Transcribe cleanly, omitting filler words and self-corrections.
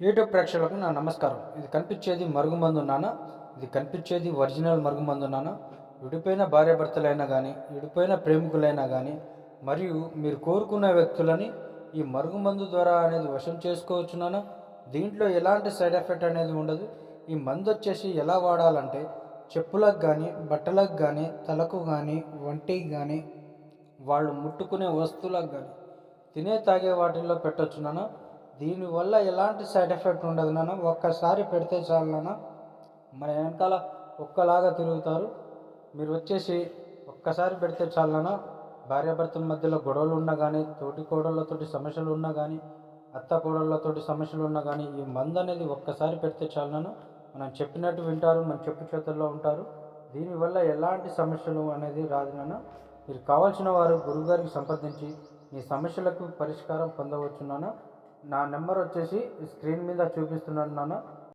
YouTube ప్రేక్షకులకు నా నమస్కారం. ఇది కనిపించేది మరుగుమందు నాన్న. ఇది కనిపించేది ఒరిజినల్ మరుగుమందు నాన్న. విడిపోయిన భార్యాభర్తలైనా కానీ, విడిపోయిన ప్రేమికులైనా కానీ, మరియు మీరు కోరుకున్న వ్యక్తులని ఈ మరుగుమందు ద్వారా అనేది వశం చేసుకోవచ్చు నాన్న. దీంట్లో ఎలాంటి సైడ్ ఎఫెక్ట్ అనేది ఉండదు. ఈ మందు వచ్చేసి ఎలా వాడాలంటే చెప్పులకు కానీ, బట్టలకు కానీ, తలకు కానీ, వంటికి కానీ, వాళ్ళు ముట్టుకునే వస్తువులకు కానీ, తినే తాగే వాటిల్లో పెట్టొచ్చు నాన్న. దీనివల్ల ఎలాంటి సైడ్ ఎఫెక్ట్ ఉండదు నాన్న. ఒక్కసారి పెడితే చాలు నాన్న, మన వెనకాల ఒక్కలాగా తిరుగుతారు. మీరు వచ్చేసి ఒక్కసారి పెడితే చాలు నాన్న. భార్యాభర్తల మధ్యలో గొడవలు ఉన్నా కానీ, తోటి కోడళ్ళతోటి సమస్యలు ఉన్నా కానీ, అత్త కోడళ్ళతోటి సమస్యలు ఉన్నా కానీ, ఈ మందు అనేది ఒక్కసారి పెడితే చాలు నాన్న. మనం చెప్పినట్టు వింటారు, మన చెప్పు చేతుల్లో ఉంటారు. దీనివల్ల ఎలాంటి సమస్యలు అనేది రాదు నాన్న. మీరు కావాల్సిన వారు గురువుగారికి సంప్రదించి మీ సమస్యలకు పరిష్కారం పొందవచ్చు నాన్న. నా నెంబర్ వచ్చేసి స్క్రీన్ మీద చూపిస్తున్నాను నాన్న.